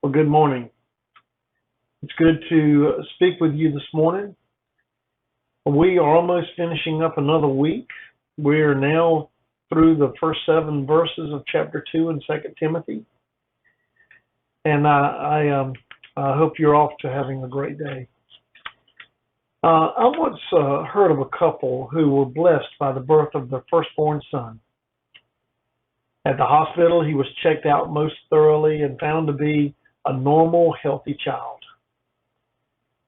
Well, good morning. It's good to speak with you this morning. We are almost finishing up another week. We're now through the first 7 verses of chapter 2 in 2 Timothy. And I hope you're off to having a great day. I once heard of a couple who were blessed by the birth of their firstborn son. At the hospital, he was checked out most thoroughly and found to be a normal, healthy child.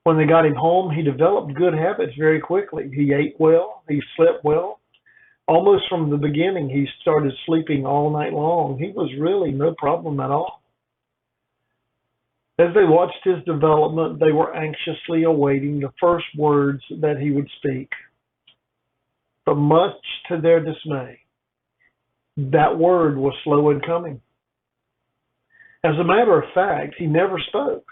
When they got him home, he developed good habits very quickly. He ate well, he slept well. Almost from the beginning, he started sleeping all night long. He was really no problem at all. As they watched his development, they were anxiously awaiting the first words that he would speak. But much to their dismay, that word was slow in coming. As a matter of fact, he never spoke.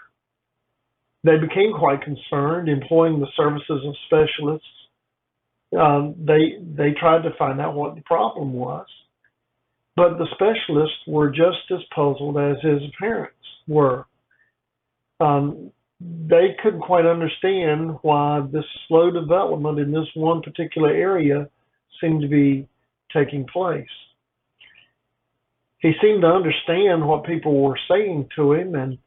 They became quite concerned, employing the services of specialists. They tried to find out what the problem was, but the specialists were just as puzzled as his parents were. They couldn't quite understand why this slow development in this one particular area seemed to be taking place. He seemed to understand what people were saying to him, and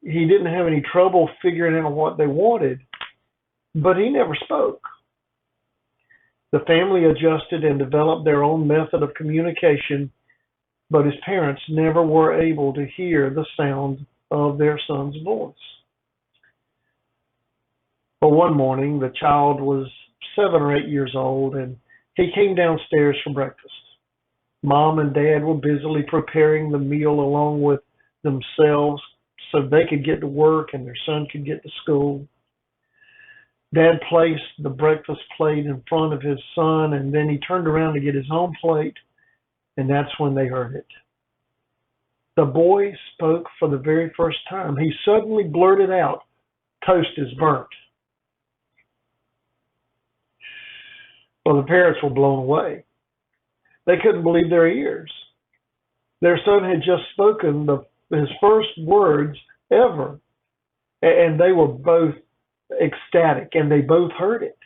he didn't have any trouble figuring out what they wanted, but he never spoke. The family adjusted and developed their own method of communication, but his parents never were able to hear the sound of their son's voice. But one morning, the child was 7 or 8 years old, and he came downstairs for breakfast. Mom and Dad were busily preparing the meal along with themselves so they could get to work and their son could get to school. Dad placed the breakfast plate in front of his son, and then he turned around to get his own plate, and that's when they heard it. The boy spoke for the very first time. He suddenly blurted out, "Toast is burnt." Well, the parents were blown away. They couldn't believe their ears. Their son had just spoken his first words ever, and they were both ecstatic, and they both heard it.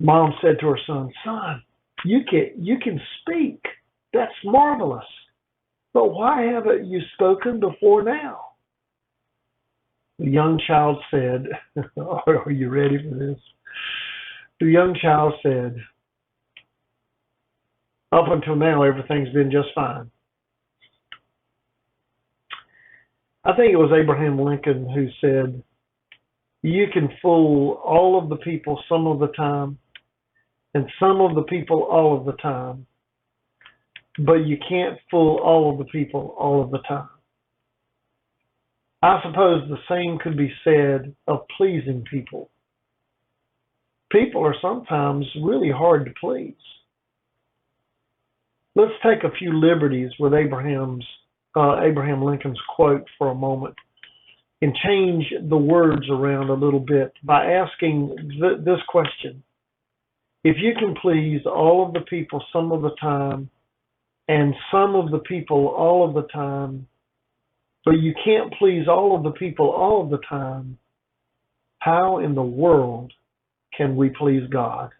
Mom said to her son, "Son, you can speak. That's marvelous. But why haven't you spoken before now?" The young child said, are you ready for this? The young child said, "Up until now, everything's been just fine." I think it was Abraham Lincoln who said, "You can fool all of the people some of the time, and some of the people all of the time, but you can't fool all of the people all of the time." I suppose the same could be said of pleasing people. People are sometimes really hard to please. Let's take a few liberties with Abraham Lincoln's quote for a moment and change the words around a little bit by asking this question. If you can please all of the people some of the time and some of the people all of the time, but you can't please all of the people all of the time, how in the world can we please God?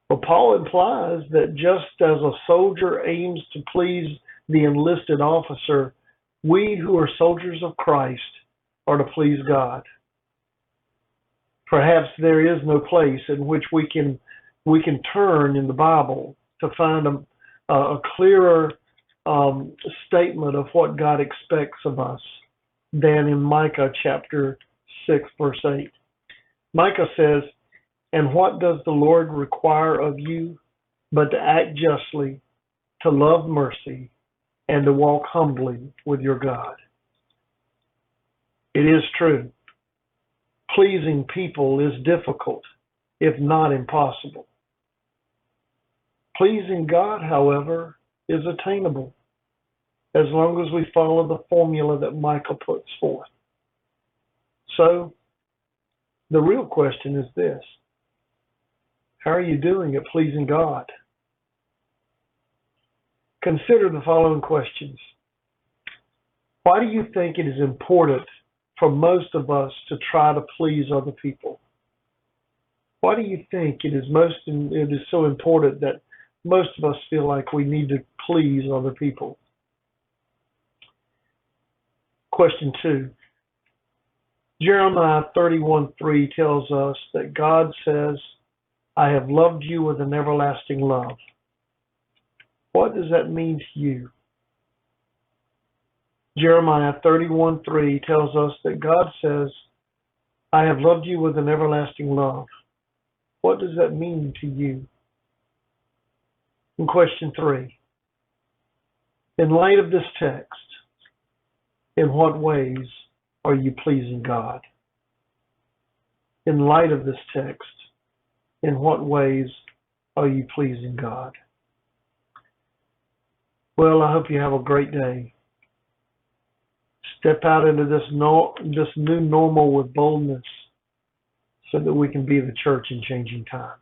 Well, Paul implies that just as a soldier aims to please the enlisted officer, we who are soldiers of Christ are to please God. Perhaps there is no place in which we can turn in the Bible to find a clearer statement of what God expects of us than in Micah chapter 6, verse 8. Micah says, "And what does the Lord require of you but to act justly, to love mercy, and to walk humbly with your God?" It is true. Pleasing people is difficult, if not impossible. Pleasing God, however, is attainable, as long as we follow the formula that Micah puts forth. So, the real question is this: how are you doing at pleasing God? Consider the following questions. Why do you think it is important for most of us to try to please other people? Why do you think it is so important that most of us feel like we need to please other people? Question 2. Jeremiah 31:3 tells us that God says, I have loved you with an everlasting love. What does that mean to you? Jeremiah 31:3 tells us that God says, I have loved you with an everlasting love. What does that mean to you? And question 3. In light of this text, in what ways are you pleasing God? In light of this text, in what ways are you pleasing God? Well, I hope you have a great day. Step out into this new normal with boldness so that we can be the church in changing times.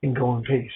And go in peace.